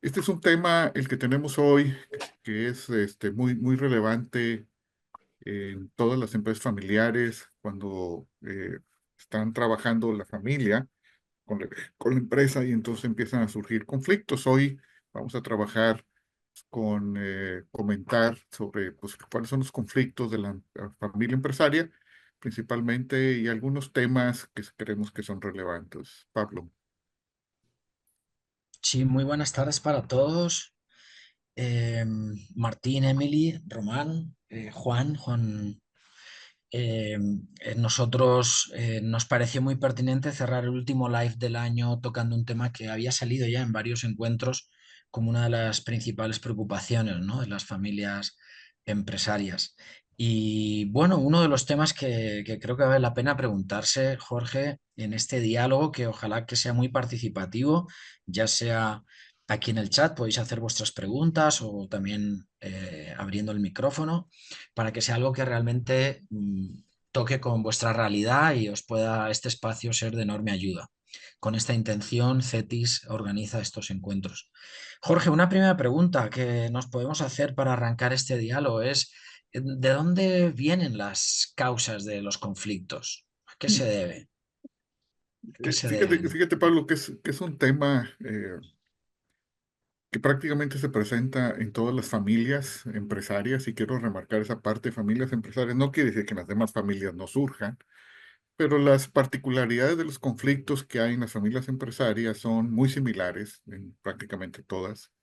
Este es un tema, el que tenemos hoy, que es muy relevante en todas las empresas familiares, cuando están trabajando la familia con la empresa y entonces empiezan a surgir conflictos. Hoy vamos a trabajar con comentar sobre pues, cuáles son los conflictos de la familia empresaria, principalmente, y algunos temas que creemos que son relevantes. Pablo. Sí, muy buenas tardes para todos. Martín, Emily, Román, Juan. Nosotros nos pareció muy pertinente cerrar el último live del año tocando un tema que había salido ya en varios encuentros como una de las principales preocupaciones, ¿no?, de las familias empresarias. Y bueno, uno de los temas que creo que vale la pena preguntarse, Jorge, en este diálogo, que ojalá que sea muy participativo, ya sea aquí en el chat, podéis hacer vuestras preguntas o también abriendo el micrófono para que sea algo que realmente toque con vuestra realidad y os pueda este espacio ser de enorme ayuda. Con esta intención, CETIS organiza estos encuentros. Jorge, una primera pregunta que nos podemos hacer para arrancar este diálogo es, ¿de dónde vienen las causas de los conflictos? ¿A qué se debe? ¿A qué se Fíjate, deben? fíjate, Pablo, que es un tema que prácticamente se presenta en todas las familias empresarias, y quiero remarcar esa parte, familias empresarias. No quiere decir que en las demás familias no surjan, pero las particularidades de los conflictos que hay en las familias empresarias son muy similares en prácticamente todas.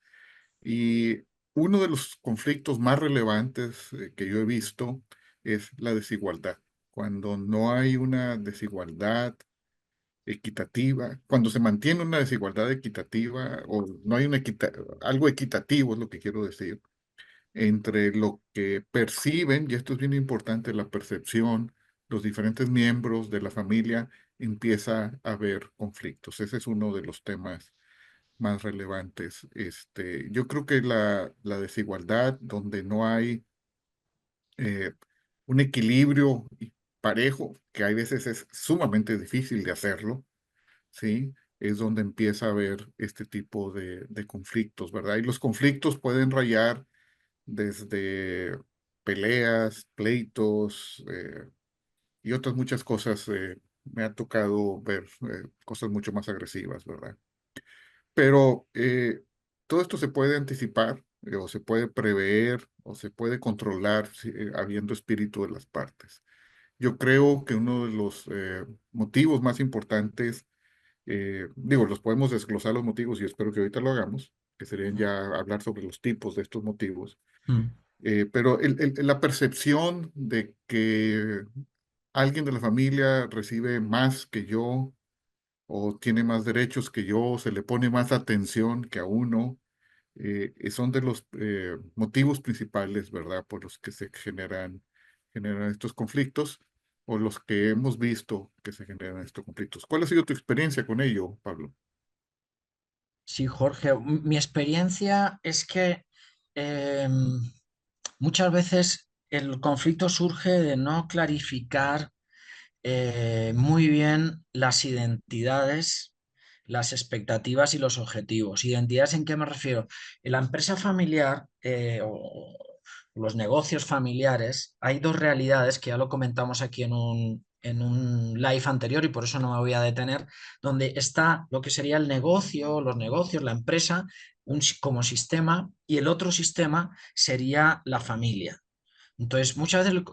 Y uno de los conflictos más relevantes que yo he visto es la desigualdad. Cuando no hay una desigualdad equitativa, cuando se mantiene una desigualdad equitativa o no hay algo equitativo, es lo que quiero decir, entre lo que perciben, y esto es bien importante, la percepción, los diferentes miembros de la familia, empieza a haber conflictos. Ese es uno de los temas más relevantes. Yo creo que la desigualdad, donde no hay eh, un equilibrio parejo, que hay veces es sumamente difícil de hacerlo, ¿sí? Es donde empieza a haber este tipo de conflictos, ¿verdad? Y los conflictos pueden rayar desde peleas, pleitos y otras muchas cosas. Me ha tocado ver cosas mucho más agresivas, ¿verdad? Pero todo esto se puede anticipar o se puede prever o se puede controlar habiendo espíritu de las partes. Yo creo que uno de los motivos más importantes, digo, los podemos desglosar los motivos y espero que ahorita lo hagamos, que serían ya hablar sobre los tipos de estos motivos, Mm. pero la percepción de que alguien de la familia recibe más que yo o tiene más derechos que yo, se le pone más atención que a uno, son de los motivos principales, ¿verdad?, por los que generan estos conflictos o los que hemos visto que se generan estos conflictos. ¿Cuál ha sido tu experiencia con ello, Pablo? Sí, Jorge, mi experiencia es que muchas veces el conflicto surge de no clarificar muy bien las identidades, las expectativas y los objetivos. ¿Identidades en qué me refiero? En la empresa familiar o los negocios familiares hay dos realidades que ya lo comentamos aquí en un live anterior y por eso no me voy a detener, donde está lo que sería el negocio, los negocios, la empresa como sistema y el otro sistema sería la familia. Entonces, muchas veces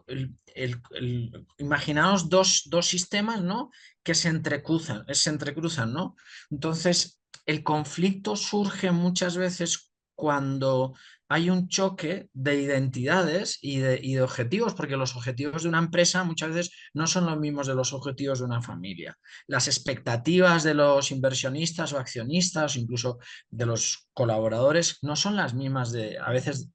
imaginaos dos sistemas, ¿no?, que se entrecruzan, ¿no? Entonces, el conflicto surge muchas veces cuando hay un choque de identidades y de objetivos, porque los objetivos de una empresa muchas veces no son los mismos de los objetivos de una familia. Las expectativas de los inversionistas o accionistas, o incluso de los colaboradores, no son las mismas a veces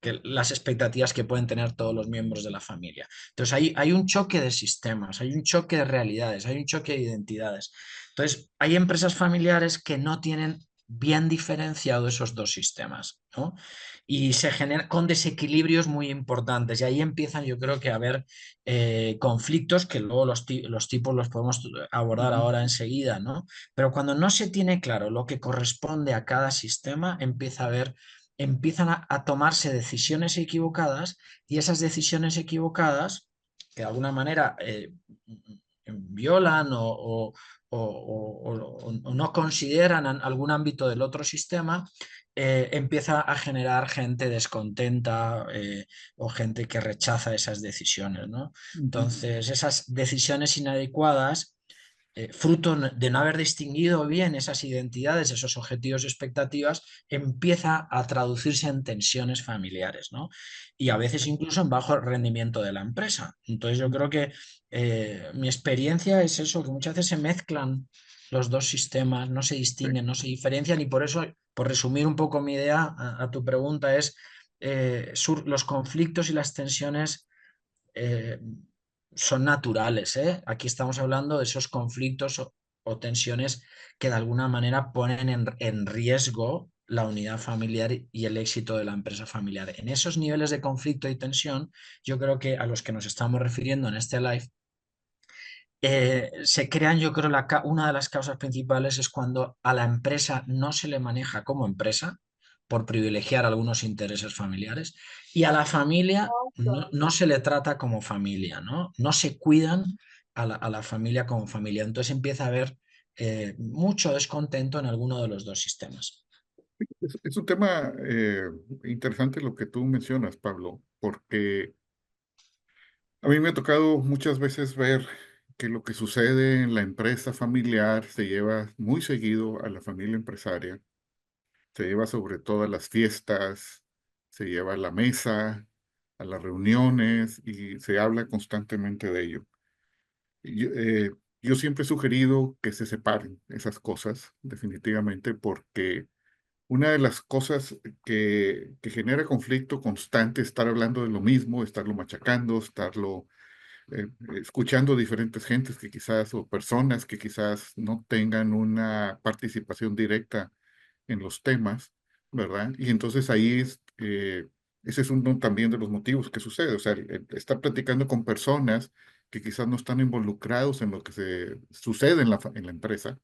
que las expectativas que pueden tener todos los miembros de la familia. Entonces hay un choque de sistemas, hay un choque de realidades, hay un choque de identidades. Entonces hay empresas familiares que no tienen bien diferenciado esos dos sistemas, ¿no? Y se genera con desequilibrios muy importantes. Y ahí empiezan, yo creo que a haber conflictos que luego los tipos los podemos abordar Ujú, ahora enseguida, ¿no? Pero cuando no se tiene claro lo que corresponde a cada sistema, empiezan a tomarse decisiones equivocadas y esas decisiones equivocadas, que de alguna manera violan o no consideran algún ámbito del otro sistema, empieza a generar gente descontenta o gente que rechaza esas decisiones, ¿no? ujú. Entonces, esas decisiones inadecuadas, fruto de no haber distinguido bien esas identidades, esos objetivos y expectativas, empieza a traducirse en tensiones familiares, ¿no? Y a veces incluso en bajo rendimiento de la empresa. Entonces yo creo que mi experiencia es eso, que muchas veces se mezclan los dos sistemas, no se Sí. distinguen, no se diferencian y por eso, por resumir un poco mi idea a tu pregunta, es los conflictos y las tensiones eh, son naturales, ¿eh? Aquí estamos hablando de esos conflictos o tensiones que de alguna manera ponen en riesgo la unidad familiar y el éxito de la empresa familiar. En esos niveles de conflicto y tensión, yo creo que a los que nos estamos refiriendo en este live, se crean, yo creo, una de las causas principales es cuando a la empresa no se le maneja como empresa por privilegiar algunos intereses familiares y a la familia no se le trata como familia, ¿no? No se cuidan a la familia como familia. Entonces empieza a haber mucho descontento en alguno de los dos sistemas. Es un tema interesante lo que tú mencionas, Pablo, porque a mí me ha tocado muchas veces ver que lo que sucede en la empresa familiar se lleva muy seguido a la familia empresaria, se lleva sobre todo a las fiestas, se lleva a la mesa, a las reuniones y se habla constantemente de ello. Yo siempre he sugerido que se separen esas cosas, definitivamente, porque una de las cosas que genera conflicto constante es estar hablando de lo mismo, estarlo machacando, estarlo escuchando diferentes gentes que quizás, o personas que quizás no tengan una participación directa en los temas, ¿verdad? Y entonces ahí ese es uno también de los motivos que sucede, o sea, estar platicando con personas que quizás no están involucrados en lo que se sucede en en la empresa,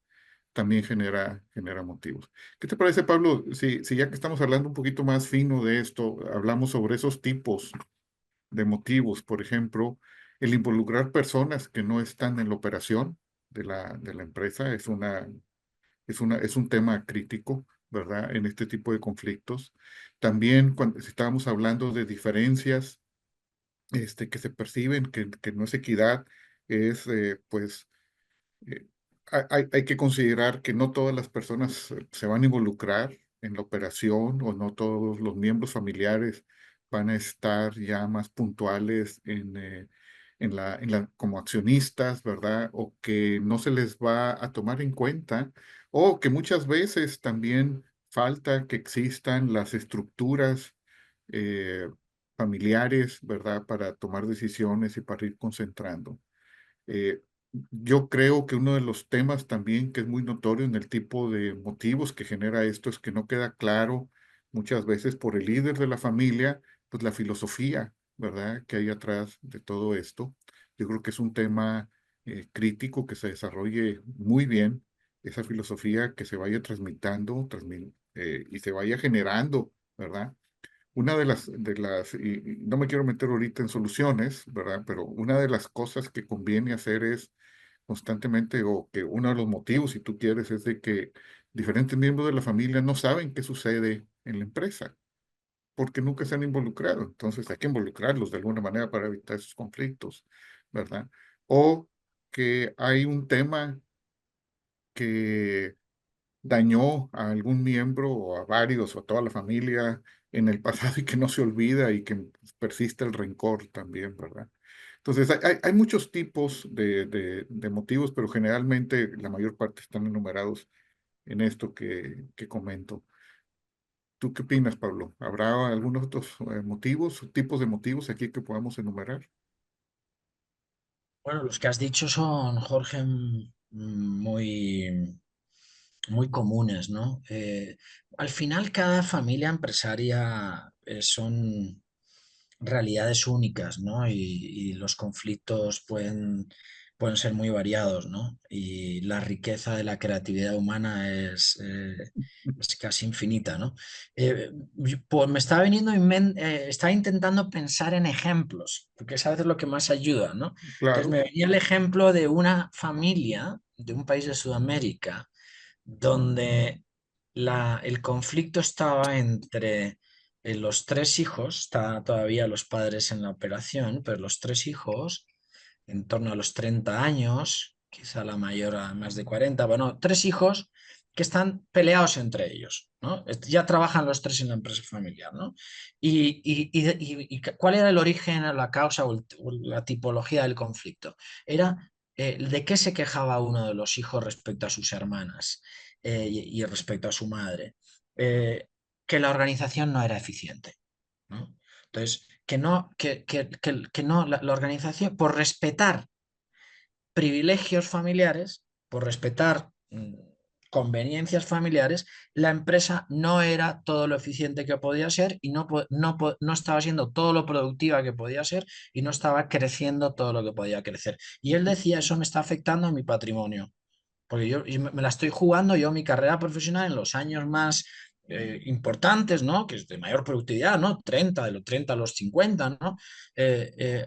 también genera motivos. ¿Qué te parece, Pablo? Si ya que estamos hablando un poquito más fino de esto, hablamos sobre esos tipos de motivos, por ejemplo, el involucrar personas que no están en la operación de la empresa es un tema crítico, ¿verdad? En este tipo de conflictos. También cuando si estábamos hablando de diferencias que se perciben, que no es equidad, es pues eh, hay que considerar que no todas las personas se van a involucrar en la operación o no todos los miembros familiares van a estar ya más puntuales como accionistas, ¿verdad? O que no se les va a tomar en cuenta o que muchas veces también falta que existan las estructuras eh, familiares, ¿verdad? Para tomar decisiones y para ir concentrando. Eh, yo creo que uno de los temas también que es muy notorio en el tipo de motivos que genera esto es que no queda claro muchas veces por el líder de la familia, pues la filosofía, ¿verdad?, que hay atrás de todo esto. Yo creo que es un tema crítico que se desarrolle muy bien, esa filosofía que se vaya transmitiendo y se vaya generando, ¿verdad? Una y no me quiero meter ahorita en soluciones, ¿verdad? Pero una de las cosas que conviene hacer es constantemente, o que uno de los motivos, si tú quieres, es de que diferentes miembros de la familia no saben qué sucede en la empresa, porque nunca se han involucrado. Entonces hay que involucrarlos de alguna manera para evitar esos conflictos, ¿verdad? O que hay un tema que dañó a algún miembro o a varios o a toda la familia en el pasado y que no se olvida y que persiste el rencor también, ¿verdad? Entonces, hay muchos tipos de motivos, pero generalmente la mayor parte están enumerados en esto que comento. ¿Tú qué opinas, Pablo? ¿Habrá algunos otros motivos, tipos de motivos aquí que podamos enumerar? Bueno, los que has dicho son, Jorge, muy, muy comunes, ¿no? Al final, cada familia empresaria son realidades únicas, ¿no? Y los conflictos pueden ser muy variados, ¿no? Y la riqueza de la creatividad humana es casi infinita, ¿no? Pues me estaba viniendo, estaba intentando pensar en ejemplos, porque es a veces lo que más ayuda, ¿no? Entonces Claro, me venía el ejemplo de una familia de un país de Sudamérica donde el conflicto estaba entre los tres hijos, está todavía los padres en la operación, pero los tres hijos, en torno a los 30 años, quizá la mayor a más de 40, bueno, tres hijos que están peleados entre ellos, ¿no? Ya trabajan los tres en la empresa familiar, ¿no? Y ¿cuál era el origen, la causa o la tipología del conflicto? Era de qué se quejaba uno de los hijos respecto a sus hermanas y respecto a su madre, que la organización no era eficiente, ¿no? Entonces, que no la organización, por respetar privilegios familiares, por respetar conveniencias familiares, la empresa no era todo lo eficiente que podía ser y no estaba siendo todo lo productiva que podía ser y no estaba creciendo todo lo que podía crecer. Y él decía, eso me está afectando a mi patrimonio. Porque yo y me la estoy jugando yo mi carrera profesional en los años más importantes, ¿no? Que es de mayor productividad, ¿no? 30 de los 30 a los 50, ¿no? Eh, eh,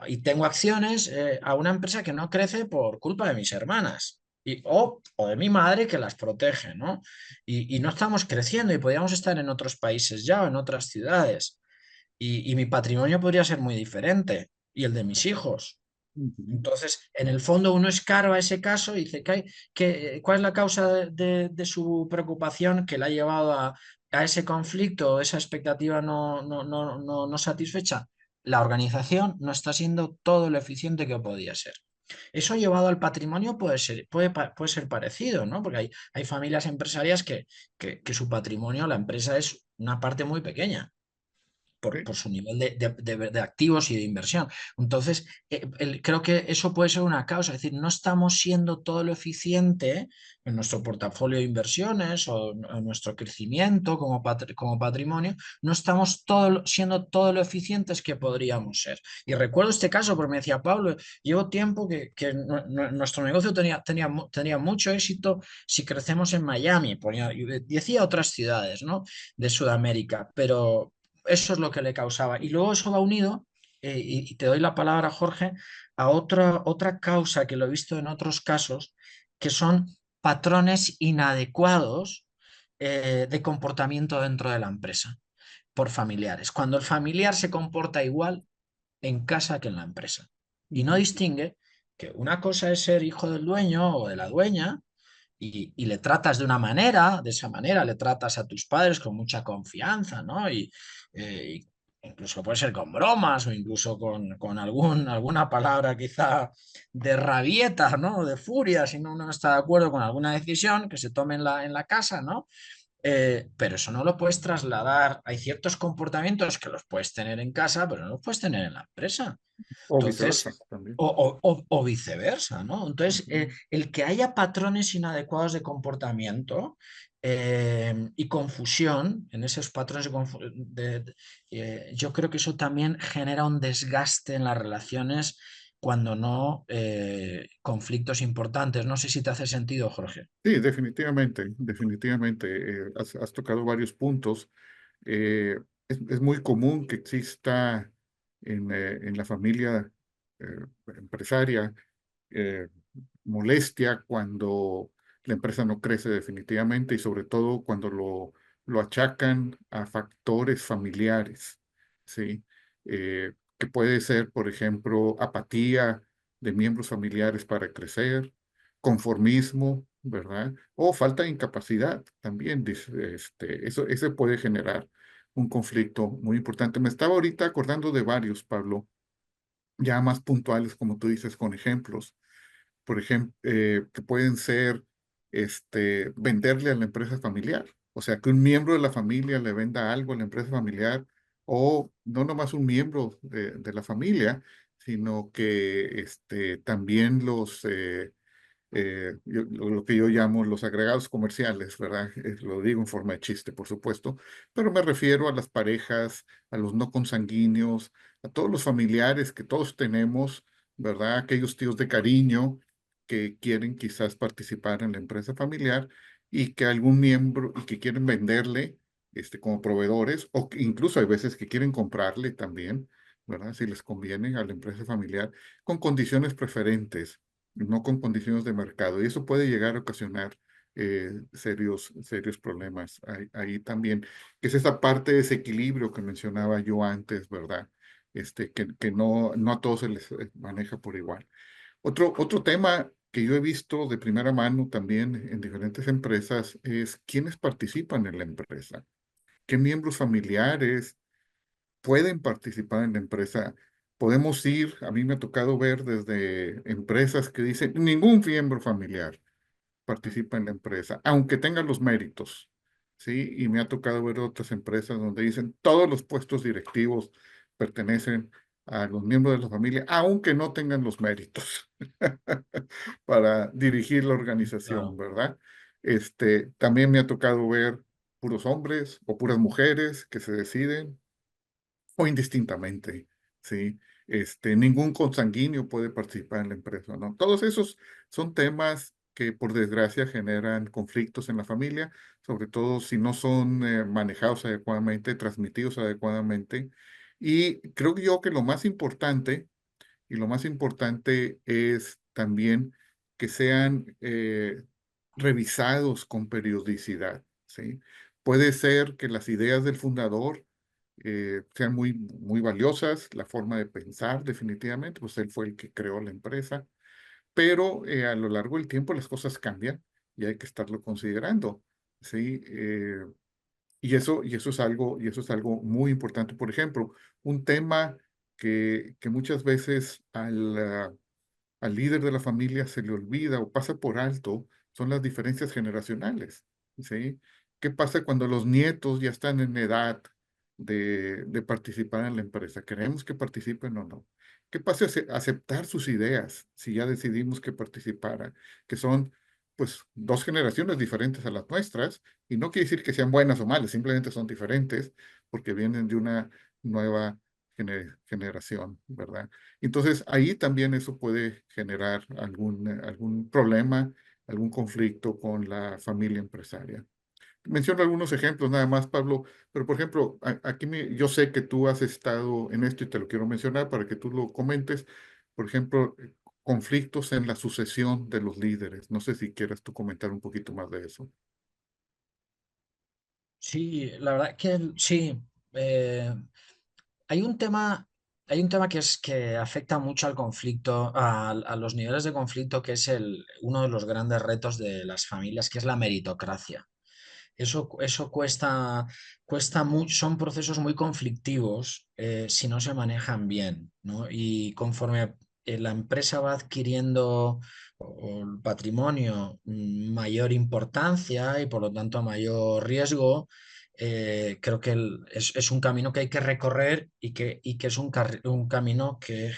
y tengo acciones a una empresa que no crece por culpa de mis hermanas. O de mi madre que las protege, ¿no? Y no estamos creciendo y podríamos estar en otros países ya o en otras ciudades. Y mi patrimonio podría ser muy diferente y el de mis hijos. ujú, Entonces, en el fondo uno escarba ese caso y dice, ¿cuál es la causa de su preocupación que le ha llevado a ese conflicto, esa expectativa no satisfecha? La organización no está siendo todo lo eficiente que podía ser. Eso llevado al patrimonio puede ser parecido, ¿no? Porque hay familias empresarias que su patrimonio, la empresa es una parte muy pequeña sí, por su nivel de activos y de inversión. Entonces, creo que eso puede ser una causa, es decir, no estamos siendo todo lo eficiente en nuestro portafolio de inversiones o en nuestro crecimiento como patrimonio, no estamos siendo todo lo eficientes que podríamos ser. Y recuerdo este caso porque me decía, Pablo, llevo tiempo que nuestro negocio tenía mucho éxito si crecemos en Miami, y decía otras ciudades, ¿no? De Sudamérica, pero eso es lo que le causaba. Y luego eso va unido, y te doy la palabra, Jorge, a otra causa que lo he visto en otros casos, que son patrones inadecuados de comportamiento dentro de la empresa por familiares. Cuando el familiar se comporta igual en casa que en la empresa y no ujú, distingue que una cosa es ser hijo del dueño o de la dueña y le tratas de una manera, de esa manera le tratas a tus padres con mucha confianza, ¿no? Y incluso puede ser con bromas o incluso con alguna palabra quizá de rabieta, ¿no? De furia, si no uno no está de acuerdo con alguna decisión que se tome en la casa, ¿no? Pero eso no lo puedes trasladar. Hay ciertos comportamientos que los puedes tener en casa, pero no los puedes tener en la empresa. o viceversa Entonces, también. o viceversa, ¿no? Entonces, Ujú. el que haya patrones inadecuados de comportamiento y confusión en esos patrones yo creo que eso también genera un desgaste en las relaciones cuando no conflictos importantes. No sé si te hace sentido, Jorge. Sí, definitivamente, definitivamente. Has tocado varios puntos. Es muy común que exista en la familia eh, empresaria eh, molestia cuando la empresa no crece definitivamente y sobre todo cuando lo achacan a factores familiares, ¿sí? Que puede ser, por ejemplo, apatía de miembros familiares para crecer, conformismo, ¿verdad? O falta de incapacidad también, eso puede generar un conflicto muy importante. Me estaba ahorita acordando de varios, Pablo, ya más puntuales, como tú dices, con ejemplos por ejemplo, que pueden ser venderle a la empresa familiar. O sea, que un miembro de la familia le venda algo a la empresa familiar, o no nomás un miembro de la familia, sino que también lo que yo llamo los agregados comerciales, ¿verdad? Lo digo en forma de chiste, por supuesto, pero me refiero a las parejas, a los no consanguíneos, a todos los familiares que todos tenemos, ¿verdad? Aquellos tíos de cariño que quieren quizás participar en la empresa familiar y que algún miembro y que quieren venderle como proveedores o que incluso hay veces que quieren comprarle también, ¿verdad? Si les conviene a la empresa familiar con condiciones preferentes, no con condiciones de mercado. Y eso puede llegar a ocasionar serios problemas ahí también, que es esa parte de ese equilibrio que mencionaba yo antes, ¿verdad? Que no a todos se les maneja por igual. Otro tema que yo he visto de primera mano también en diferentes empresas es quiénes participan en la empresa, qué miembros familiares pueden participar en la empresa. Podemos ir, a mí me ha tocado ver desde empresas que dicen ningún miembro familiar participa en la empresa, aunque tengan los méritos, ¿sí? Y me ha tocado ver otras empresas donde dicen todos los puestos directivos pertenecen a los miembros de la familia, aunque no tengan los méritos para dirigir la organización, Claro. ¿verdad? También me ha tocado ver puros hombres o puras mujeres que se deciden o indistintamente, ¿sí? Ningún consanguíneo puede participar en la empresa, ¿no? Todos esos son temas que por desgracia generan conflictos en la familia, sobre todo si no son manejados adecuadamente, transmitidos adecuadamente. Y creo yo que lo más importante y lo más importante es también que sean revisados con periodicidad, ¿sí? Puede ser que las ideas del fundador sean muy valiosas, la forma de pensar definitivamente, pues él fue el que creó la empresa, pero a lo largo del tiempo las cosas cambian y hay que estarlo considerando, ¿sí? Y eso es algo muy importante. Por ejemplo, un tema que muchas veces al líder de la familia se le olvida o pasa por alto son las diferencias generacionales, ¿sí? ¿Qué pasa cuando los nietos ya están en edad de participar en la empresa? ¿Queremos que participen o no? ¿Qué pasa si aceptar sus ideas si ya decidimos que participaran? Que son, pues, dos generaciones diferentes a las nuestras y no quiere decir que sean buenas o malas, simplemente son diferentes porque vienen de una nueva generación, ¿verdad? Entonces, ahí también eso puede generar algún problema, algún conflicto con la familia empresaria. Menciono algunos ejemplos nada más, Pablo, pero por ejemplo, aquí yo sé que tú has estado en esto y te lo quiero mencionar para que tú lo comentes. Por ejemplo, conflictos en la sucesión de los líderes. No sé si quieras tú comentar un poquito más de eso. Sí, la verdad que sí. eh, Hay un tema, hay un tema que es que afecta mucho al conflicto, a los niveles de conflicto, que es uno de los grandes retos de las familias, que es la meritocracia. Eso cuesta mucho, son procesos muy conflictivos si no se manejan bien, ¿no? Y conforme la empresa va adquiriendo o el patrimonio mayor importancia y por lo tanto mayor riesgo, creo que es un camino que hay que recorrer y que es un camino que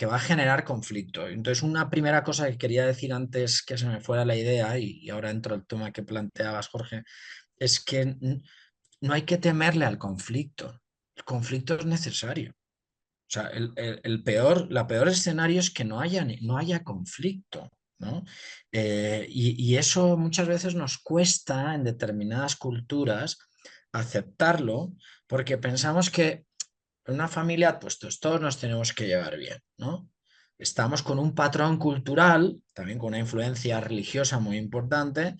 va a generar conflicto. Entonces, una primera cosa que quería decir antes que se me fuera la idea, y ahora entro al tema que planteabas, Jorge, es que no hay que temerle al conflicto. El conflicto es necesario. O sea, la peor escenario es que no haya conflicto, ¿no? Y eso muchas veces nos cuesta en determinadas culturas aceptarlo porque pensamos que en una familia, pues todos nos tenemos que llevar bien, ¿no? Estamos con un patrón cultural, también con una influencia religiosa muy importante,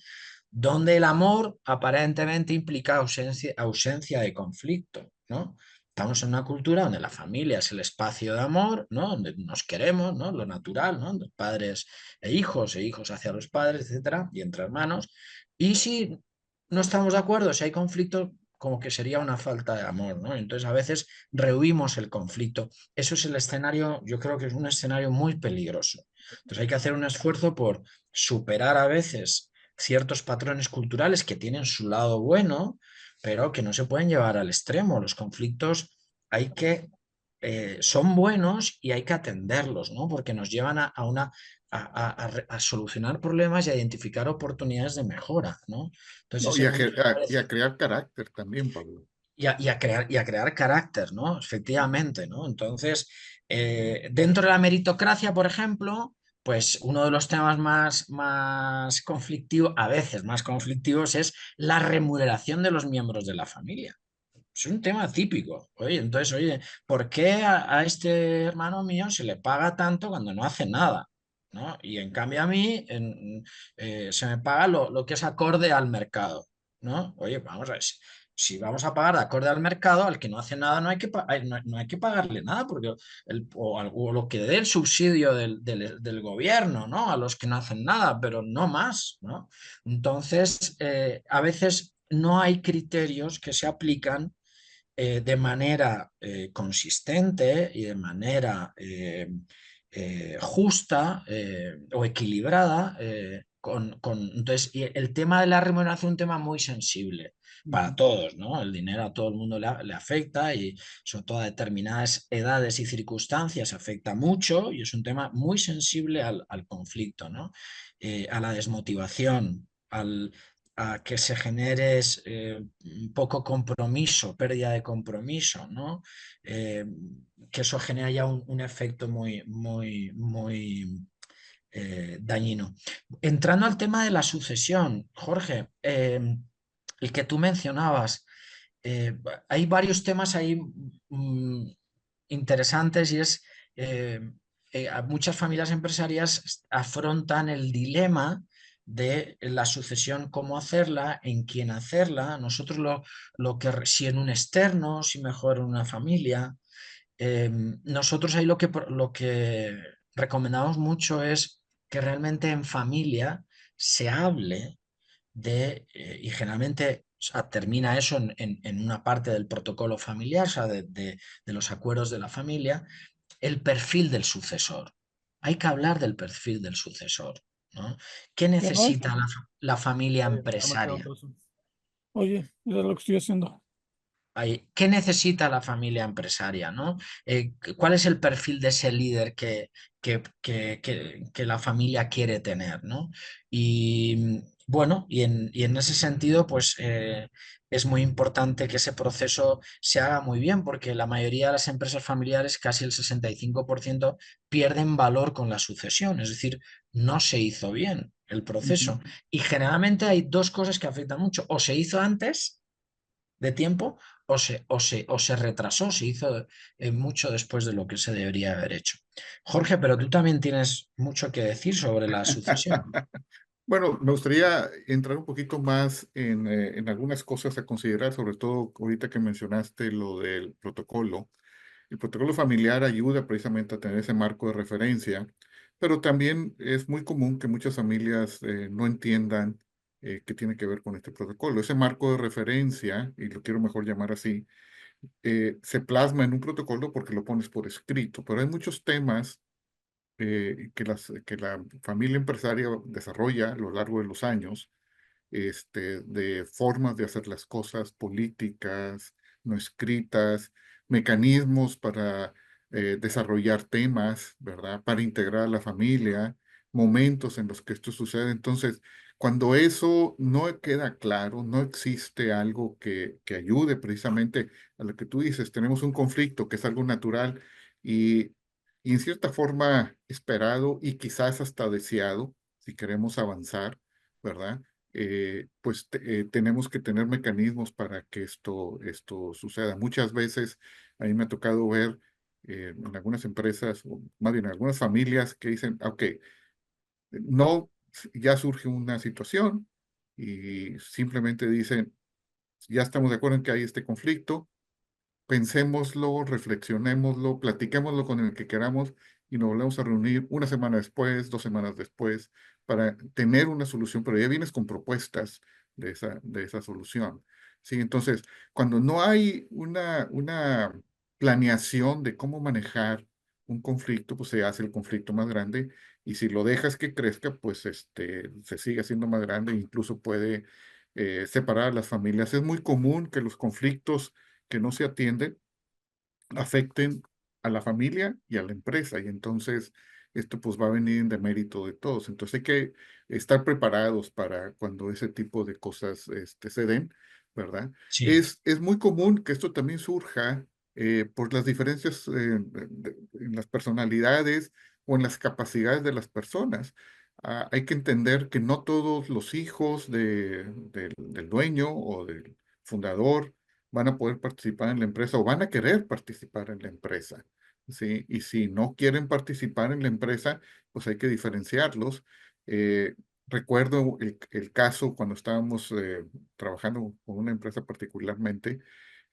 donde el amor aparentemente implica ausencia de conflicto, ¿no? Estamos en una cultura donde la familia es el espacio de amor, ¿no? Donde nos queremos, ¿no? Lo natural, ¿no? De padres e hijos hacia los padres, etcétera, y entre hermanos. Y si no estamos de acuerdo, si hay conflicto, como que sería una falta de amor, ¿no? Entonces a veces rehuimos el conflicto. Eso es el escenario, yo creo que es un escenario muy peligroso. Entonces hay que hacer un esfuerzo por superar a veces ciertos patrones culturales que tienen su lado bueno, pero que no se pueden llevar al extremo. Los conflictos hay que son buenos y hay que atenderlos, ¿no? Porque nos llevan a solucionar problemas y a identificar oportunidades de mejora, ¿no? Entonces, No, ese punto me y a parece. crear carácter también, Pablo. Y a crear carácter, ¿no? Efectivamente, ¿no? Entonces, dentro de la meritocracia, por ejemplo, pues uno de los temas más conflictivos, a veces más conflictivos, es la remuneración de los miembros de la familia. Es un tema típico. Oye, entonces, oye, ¿por qué a este hermano mío se le paga tanto cuando no hace nada? ¿No? Y en cambio a mí se me paga lo que es acorde al mercado, ¿no? Oye, vamos a ver, si vamos a pagar de acorde al mercado, al que no hace nada no hay que pagarle nada, porque o lo que dé el subsidio del gobierno, ¿no? A los que no hacen nada, pero no más, ¿no? Entonces, a veces no hay criterios que se aplican de manera consistente y de manera justa o equilibrada. Entonces, y el tema de la remuneración es un tema muy sensible para Ujú. todos, ¿no? El dinero a todo el mundo le afecta y sobre todo a determinadas edades y circunstancias afecta mucho y es un tema muy sensible al conflicto, ¿no? A la desmotivación, a que se genere poco compromiso, pérdida de compromiso, ¿no? Eh, que eso genera ya un efecto muy, muy, muy dañino. Entrando al tema de la sucesión, Jorge, el que tú mencionabas, eh, hay varios temas ahí interesantes y es eh, muchas familias empresarias afrontan el dilema de la sucesión, cómo hacerla, en quién hacerla. Nosotros si en un externo, si mejor en una familia. Nosotros ahí lo que recomendamos mucho es que realmente en familia se hable y generalmente termina eso en una parte del protocolo familiar, o sea, de los acuerdos de la familia, el perfil del sucesor. Hay que hablar del perfil del sucesor, ¿no? ¿Qué ¿Qué no es? necesita la familia Ya me quedan empresaria? 3. Oye, mira lo que estoy haciendo. ¿Qué necesita la familia empresaria, ¿no? ¿Cuál es el perfil de ese líder que la familia quiere tener, ¿no? Y bueno, y en ese sentido, pues es muy importante que ese proceso se haga muy bien, porque la mayoría de las empresas familiares, casi el 65%, pierden valor con la sucesión, es decir, no se hizo bien el Ujú. proceso. Y generalmente hay dos cosas que afectan mucho, o se hizo antes de tiempo o se retrasó, se hizo mucho después de lo que se debería haber hecho. Jorge, pero tú también tienes mucho que decir sobre la sucesión. Bueno, me gustaría entrar un poquito más en algunas cosas a considerar, sobre todo ahorita que mencionaste lo del protocolo. El protocolo familiar ayuda precisamente a tener ese marco de referencia, pero también es muy común que muchas familias no entiendan qué tiene que ver con este protocolo. Ese marco de referencia, y lo quiero mejor llamar así, se plasma en un protocolo porque lo pones por escrito, pero hay muchos temas que la familia empresaria desarrolla a lo largo de los años, de formas de hacer las cosas, políticas, no escritas, mecanismos para desarrollar temas, ¿verdad? Para integrar a la familia, momentos en los que esto sucede. Entonces, cuando eso no queda claro, no existe algo que ayude precisamente a lo que tú dices, tenemos un conflicto que es algo natural y, y en cierta forma esperado y quizás hasta deseado, si queremos avanzar, ¿verdad? Pues tenemos que tener mecanismos para que esto suceda. Muchas veces a mí me ha tocado ver en algunas empresas, o más bien en algunas familias que dicen, ok, no, ya surge una situación y simplemente dicen, ya estamos de acuerdo en que hay este conflicto, pensémoslo, reflexionémoslo, platiquémoslo con el que queramos y nos volvemos a reunir una semana después, 2 semanas después, para tener una solución, pero ya vienes con propuestas de esa solución. ¿Sí? Entonces, cuando no hay una planeación de cómo manejar un conflicto, pues se hace el conflicto más grande y si lo dejas que crezca, pues se sigue haciendo más grande e incluso puede separar a las familias. Es muy común que los conflictos que no se atienden afecten a la familia y a la empresa. Y entonces esto pues va a venir en demérito de todos. Entonces hay que estar preparados para cuando ese tipo de cosas se den, ¿verdad? Sí, Es muy común que esto también surja por las diferencias en las personalidades o en las capacidades de las personas. Hay que entender que no todos los hijos del dueño o del fundador van a poder participar en la empresa o van a querer participar en la empresa. ¿Sí? Y si no quieren participar en la empresa, pues hay que diferenciarlos. Eh, Recuerdo el caso cuando estábamos trabajando con una empresa particularmente,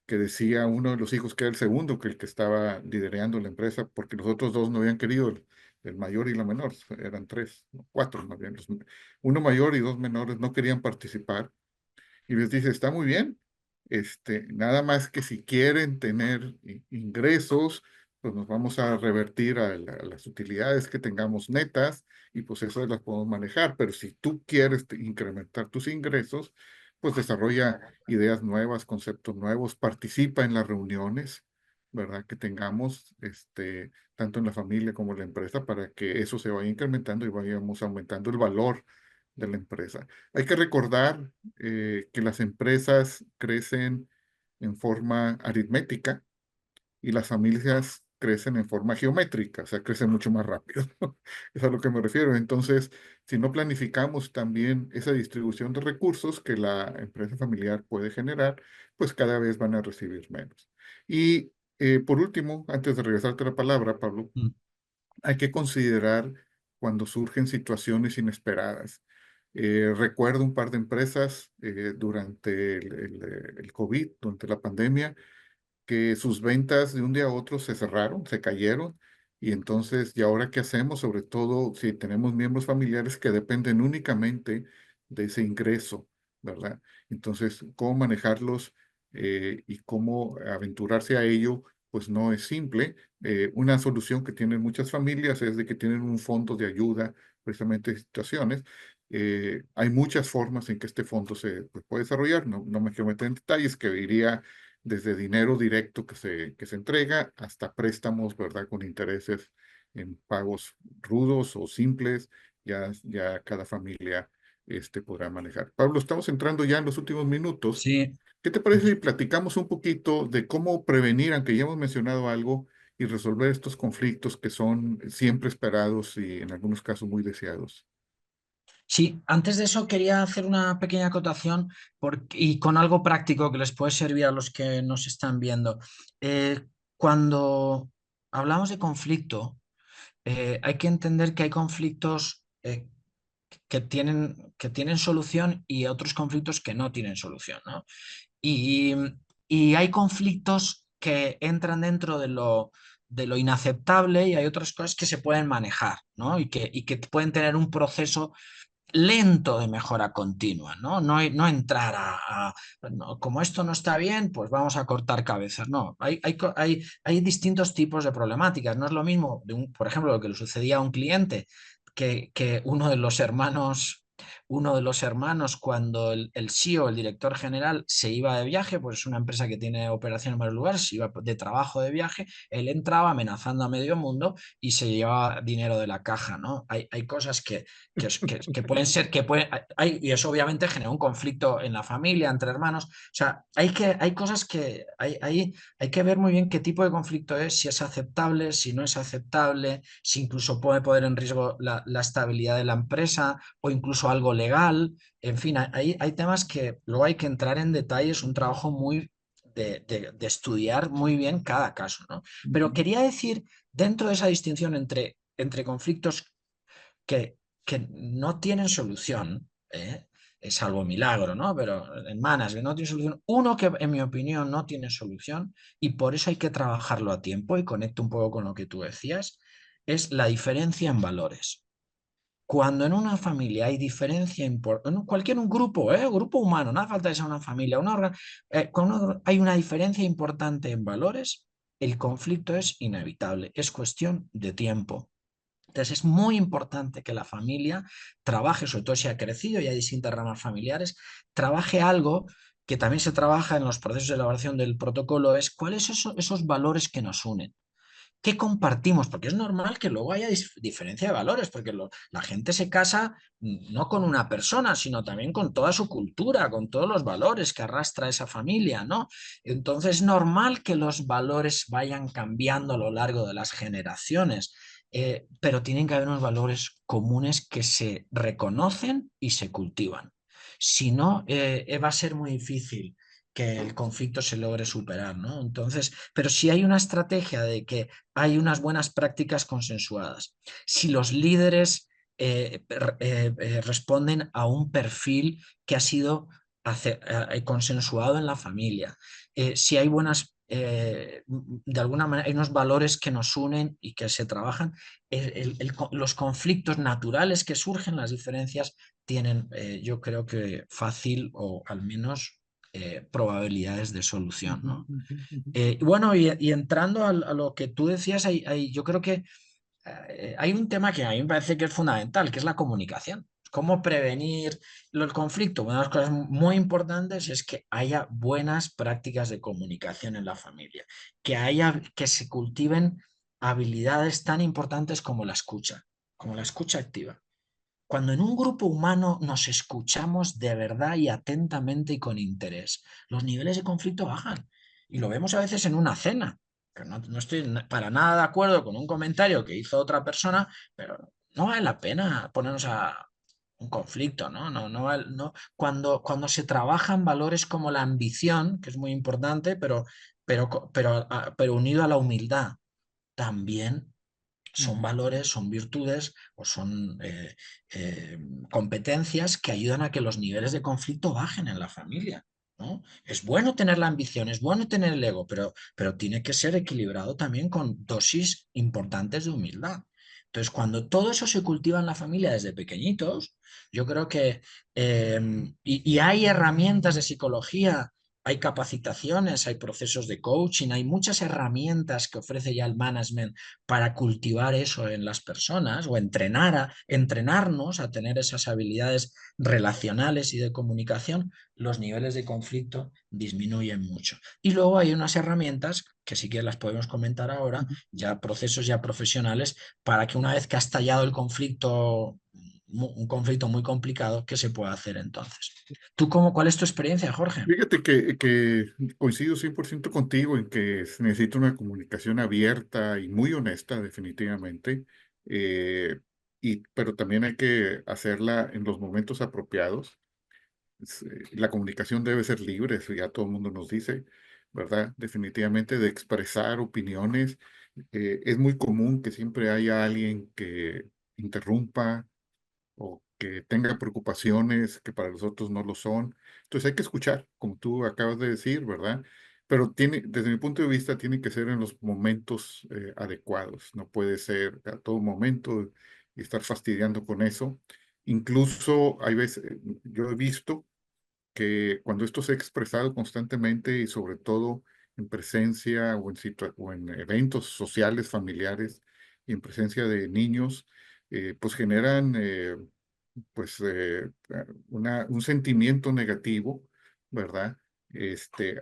que decía uno de los hijos que era el segundo, que el que estaba liderando la empresa, porque los otros dos no habían querido, el mayor y la menor, eran tres, no, cuatro más bien, uno mayor y dos menores no querían participar y les dice, está muy bien, nada más que si quieren tener ingresos, pues nos vamos a revertir a las utilidades que tengamos netas y pues eso las podemos manejar, pero si tú quieres incrementar tus ingresos, pues desarrolla ideas nuevas, conceptos nuevos, participa en las reuniones, ¿verdad? Que tengamos, tanto en la familia como en la empresa, para que eso se vaya incrementando y vayamos aumentando el valor de la empresa. Hay que recordar que las empresas crecen en forma aritmética y las familias crecen en forma geométrica, o sea, crecen mucho más rápido. Es a lo que me refiero. Entonces, si no planificamos también esa distribución de recursos que la empresa familiar puede generar, pues cada vez van a recibir menos. Y por último, antes de regresarte la palabra, Pablo, mm, hay que considerar cuando surgen situaciones inesperadas. Recuerdo un par de empresas durante el COVID, durante la pandemia, que sus ventas de un día a otro se cerraron, se cayeron, y entonces, ¿y ahora qué hacemos? Sobre todo si tenemos miembros familiares que dependen únicamente de ese ingreso, ¿verdad? Entonces, ¿cómo manejarlos y cómo aventurarse a ello? Pues no es simple. Una solución que tienen muchas familias es de que tienen un fondo de ayuda precisamente en situaciones. Hay muchas formas en que este fondo se pues, puede desarrollar. No me quiero meter en detalles, que iría desde dinero directo que se entrega hasta préstamos, ¿verdad? Con intereses en pagos rudos o simples, ya cada familia podrá manejar. Pablo, estamos entrando ya en los últimos minutos. sí. ¿Qué te parece si platicamos un poquito de cómo prevenir, aunque ya hemos mencionado algo, y resolver estos conflictos que son siempre esperados y en algunos casos muy deseados? Sí, antes de eso quería hacer una pequeña acotación y con algo práctico que les puede servir a los que nos están viendo. Cuando hablamos de conflicto, hay que entender que hay conflictos que tienen solución y otros conflictos que no tienen solución, ¿no? Y, y hay conflictos que entran dentro de lo inaceptable y hay otras cosas que se pueden manejar, ¿no? Y que pueden tener un proceso lento de mejora continua, ¿no? No entrar no, como esto no está bien, pues vamos a cortar cabezas. No, hay distintos tipos de problemáticas. No es lo mismo, por ejemplo, lo que le sucedía a un cliente, que uno de los hermanos cuando el CEO, el director general, se iba de viaje, pues es una empresa que tiene operación en varios lugares, se iba de trabajo de viaje, él entraba amenazando a medio mundo y se llevaba dinero de la caja, ¿no? Hay cosas que pueden ser, y eso obviamente genera un conflicto en la familia, entre hermanos. O sea, hay cosas que hay que ver muy bien qué tipo de conflicto es, si es aceptable, si no es aceptable, si incluso puede poner en riesgo la estabilidad de la empresa o incluso algo legal. En fin, hay temas que luego hay que entrar en detalle, es un trabajo muy de estudiar muy bien cada caso, ¿no? Pero quería decir, dentro de esa distinción entre conflictos que no tienen solución, salvo milagro, ¿no? Pero en management no tiene solución. Uno que, en mi opinión, no tiene solución y por eso hay que trabajarlo a tiempo y conecto un poco con lo que tú decías, es la diferencia en valores. Cuando en una familia hay diferencia importante, en cualquier un grupo, grupo humano, no hace falta que sea una familia, cuando hay una diferencia importante en valores, el conflicto es inevitable, es cuestión de tiempo. Entonces es muy importante que la familia trabaje, sobre todo si ha crecido y hay distintas ramas familiares, trabaje algo que también se trabaja en los procesos de elaboración del protocolo, es cuáles son esos valores que nos unen. ¿Qué compartimos? Porque es normal que luego haya diferencia de valores, porque la gente se casa no con una persona, sino también con toda su cultura, con todos los valores que arrastra esa familia, ¿no? Entonces es normal que los valores vayan cambiando a lo largo de las generaciones, pero tienen que haber unos valores comunes que se reconocen y se cultivan. Si no, va a ser muy difícil que el conflicto se logre superar, ¿no? Entonces, pero si hay una estrategia de que hay unas buenas prácticas consensuadas, si los líderes responden a un perfil que ha sido consensuado en la familia, si hay buenas, de alguna manera, hay unos valores que nos unen y que se trabajan, los conflictos naturales que surgen, las diferencias, tienen, yo creo que fácil o al menos probabilidades de solución, ¿no? Bueno, y entrando a lo que tú decías, yo creo que hay un tema que a mí me parece que es fundamental, que es la comunicación. ¿Cómo prevenir el conflicto? Una de las cosas muy importantes es que haya buenas prácticas de comunicación en la familia, que se cultiven habilidades tan importantes como la escucha activa. Cuando en un grupo humano nos escuchamos de verdad y atentamente y con interés, los niveles de conflicto bajan. Y lo vemos a veces en una cena, que no estoy para nada de acuerdo con un comentario que hizo otra persona, pero no vale la pena ponernos a un conflicto, ¿no? No. Cuando se trabajan valores como la ambición, que es muy importante, pero unido a la humildad, también son valores, son virtudes o son competencias que ayudan a que los niveles de conflicto bajen en la familia, ¿no? Es bueno tener la ambición, es bueno tener el ego, pero tiene que ser equilibrado también con dosis importantes de humildad. Entonces, cuando todo eso se cultiva en la familia desde pequeñitos, yo creo que, y hay herramientas de psicología, hay capacitaciones, hay procesos de coaching, hay muchas herramientas que ofrece ya el management para cultivar eso en las personas o entrenarnos a tener esas habilidades relacionales y de comunicación, los niveles de conflicto disminuyen mucho. Y luego hay unas herramientas que sí que las podemos comentar ahora, ya procesos ya profesionales, para que una vez que ha estallado el conflicto, un conflicto muy complicado, ¿qué se puede hacer entonces? ¿Cuál es tu experiencia, Jorge? Fíjate que coincido 100% contigo en que se necesita una comunicación abierta y muy honesta, definitivamente, pero también hay que hacerla en los momentos apropiados. La comunicación debe ser libre, eso ya todo el mundo nos dice, ¿verdad? Definitivamente de expresar opiniones. Es muy común que siempre haya alguien que interrumpa o que tenga preocupaciones que para los otros no lo son. Entonces hay que escuchar, como tú acabas de decir, ¿verdad? Pero desde mi punto de vista, tiene que ser en los momentos adecuados. No puede ser a todo momento y estar fastidiando con eso. Incluso hay veces, yo he visto que cuando esto se ha expresado constantemente y sobre todo en presencia o en eventos sociales, familiares y en presencia de niños, pues generan pues un sentimiento negativo, ¿verdad?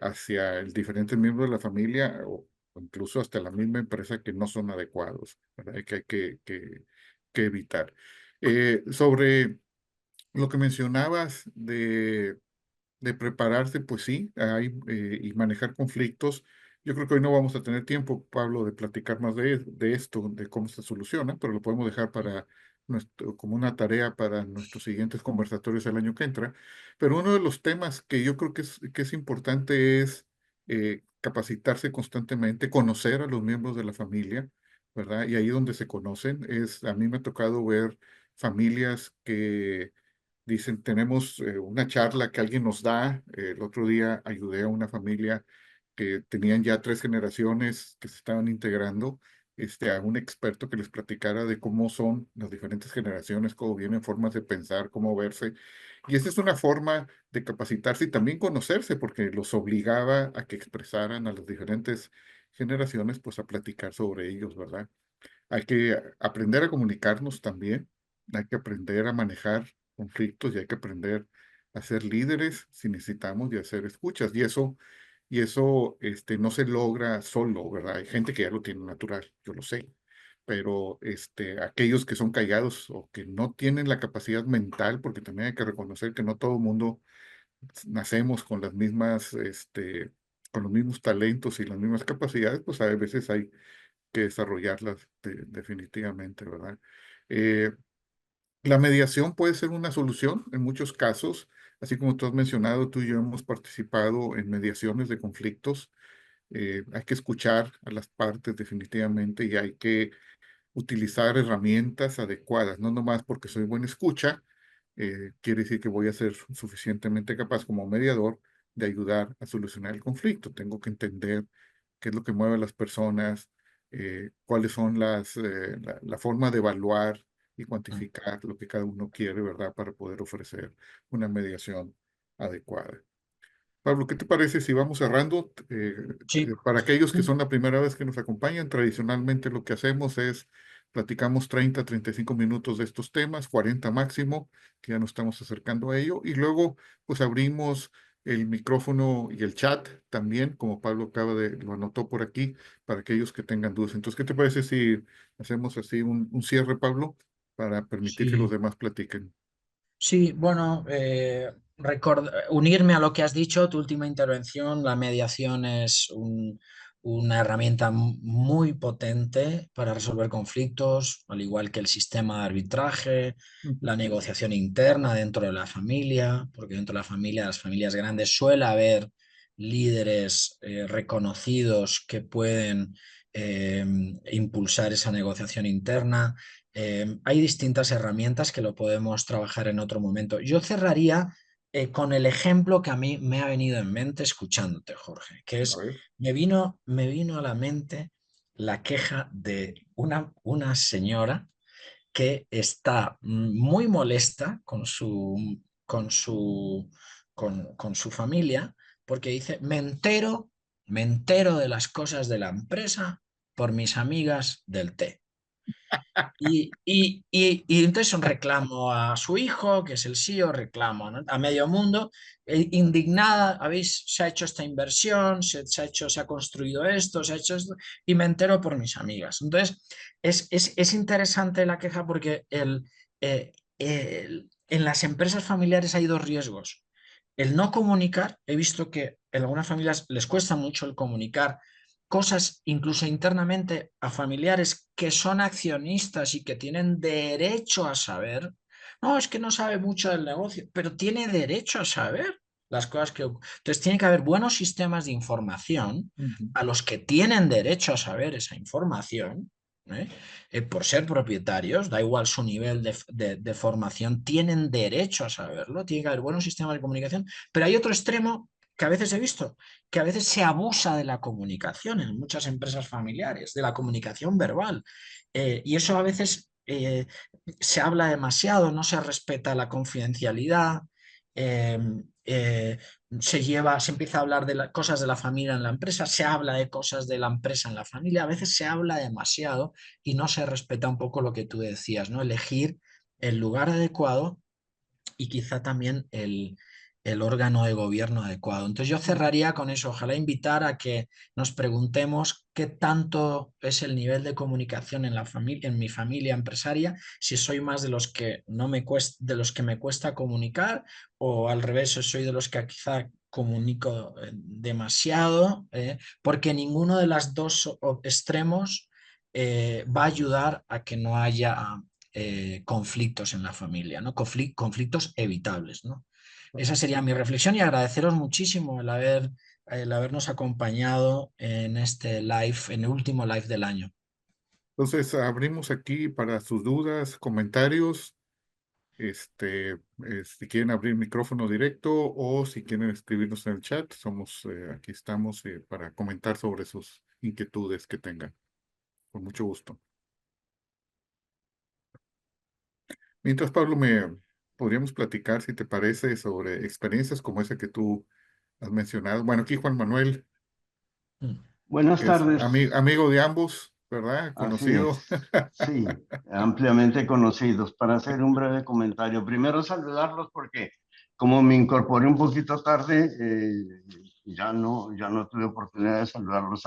Hacia el diferente miembro de la familia o incluso hasta la misma empresa que no son adecuados, ¿verdad? Que hay que evitar. Sobre lo que mencionabas de prepararse, pues sí, y manejar conflictos. Yo creo que hoy no vamos a tener tiempo, Pablo, de platicar más de esto, de cómo se soluciona, pero lo podemos dejar para como una tarea para nuestros siguientes conversatorios el año que entra. Pero uno de los temas que yo creo que es importante es capacitarse constantemente, conocer a los miembros de la familia, ¿verdad? Y ahí donde se conocen, a mí me ha tocado ver familias que dicen, tenemos una charla que alguien nos da. El otro día ayudé a una familia que tenían ya 3 generaciones que se estaban integrando, a un experto que les platicara de cómo son las diferentes generaciones, cómo vienen formas de pensar, cómo verse. Y esa es una forma de capacitarse y también conocerse, porque los obligaba a que expresaran a las diferentes generaciones, pues a platicar sobre ellos, ¿verdad? Hay que aprender a comunicarnos también, hay que aprender a manejar conflictos y hay que aprender a ser líderes si necesitamos y a hacer escuchas. Y eso y eso no se logra solo, ¿verdad? Hay gente que ya lo tiene natural, yo lo sé, pero aquellos que son callados o que no tienen la capacidad mental, porque también hay que reconocer que no todo el mundo nacemos con las mismas, con los mismos talentos y las mismas capacidades, pues a veces hay que desarrollarlas definitivamente, ¿verdad? Eh, la mediación puede ser una solución en muchos casos, así como tú has mencionado, tú y yo hemos participado en mediaciones de conflictos. Hay que escuchar a las partes definitivamente y hay que utilizar herramientas adecuadas, no nomás porque soy buena escucha, quiere decir que voy a ser suficientemente capaz como mediador de ayudar a solucionar el conflicto. Tengo que entender qué es lo que mueve a las personas, cuáles son la forma de evaluar y cuantificar lo que cada uno quiere, ¿verdad? Para poder ofrecer una mediación adecuada. Pablo, ¿qué te parece si vamos cerrando? Sí, Para aquellos que son la primera vez que nos acompañan, tradicionalmente lo que hacemos es platicamos 30, 35 minutos de estos temas, 40 máximo, que ya nos estamos acercando a ello, y luego pues abrimos el micrófono y el chat también, como Pablo lo anotó por aquí, para aquellos que tengan dudas. Entonces, ¿qué te parece si hacemos así un cierre, Pablo, para permitir que los sí. demás platiquen? Sí, bueno, unirme a lo que has dicho, tu última intervención, la mediación es una herramienta muy potente para resolver conflictos, al igual que el sistema de arbitraje, Ujú. la negociación interna dentro de la familia, porque dentro de la familia, las familias grandes, suele haber líderes reconocidos que pueden eh, impulsar esa negociación interna. Hay distintas herramientas que lo podemos trabajar en otro momento. Yo cerraría con el ejemplo que a mí me ha venido en mente escuchándote, Jorge, que A es, ver. me vino a la mente la queja de una señora que está muy molesta con su familia porque dice, me entero de las cosas de la empresa por mis amigas del té. Y entonces un reclamo a su hijo, que es el CEO, reclamo, ¿no?, a medio mundo, indignada, se ha hecho esta inversión, se ha construido esto, se ha hecho esto, y me entero por mis amigas. Entonces, es interesante la queja porque en las empresas familiares hay dos riesgos. El no comunicar, he visto que en algunas familias les cuesta mucho el comunicar cosas incluso internamente a familiares que son accionistas y que tienen derecho a saber. No, es que no sabe mucho del negocio, pero tiene derecho a saber las cosas que... Entonces tiene que haber buenos sistemas de información Ujú. a los que tienen derecho a saber esa información. ¿Eh? Por ser propietarios, da igual su nivel de formación, tienen derecho a saberlo, tiene que haber buenos sistemas de comunicación, pero hay otro extremo que a veces he visto, que a veces se abusa de la comunicación en muchas empresas familiares, de la comunicación verbal. Y eso a veces se habla demasiado, no se respeta la confidencialidad, eh, eh, se empieza a hablar de cosas de la familia en la empresa, se habla de cosas de la empresa en la familia, a veces se habla demasiado y no se respeta un poco lo que tú decías, ¿no? Elegir el lugar adecuado y quizá también el órgano de gobierno adecuado. Entonces yo cerraría con eso. Ojalá invitar a que nos preguntemos qué tanto es el nivel de comunicación en la familia, en mi familia empresaria, si soy más de los que no me cuesta, de los que me cuesta comunicar, o al revés, soy de los que quizá comunico demasiado, porque ninguno de los dos extremos va a ayudar a que no haya conflictos en la familia, ¿no? Conflictos evitables, ¿no? Esa sería mi reflexión y agradeceros muchísimo el habernos acompañado en este live, en el último live del año. Entonces, abrimos aquí para sus dudas, comentarios, si quieren abrir micrófono directo o si quieren escribirnos en el chat, aquí estamos para comentar sobre sus inquietudes que tengan. Con mucho gusto. Mientras, Pablo, podríamos platicar, si te parece, sobre experiencias como esa que tú has mencionado. Bueno, aquí Juan Manuel, Mm. Buenas que es tardes, amigo de ambos, ¿verdad? así Conocido. es. Sí, ampliamente conocidos. Para hacer un breve comentario, primero saludarlos porque como me incorporé un poquito tarde ya no tuve oportunidad de saludarlos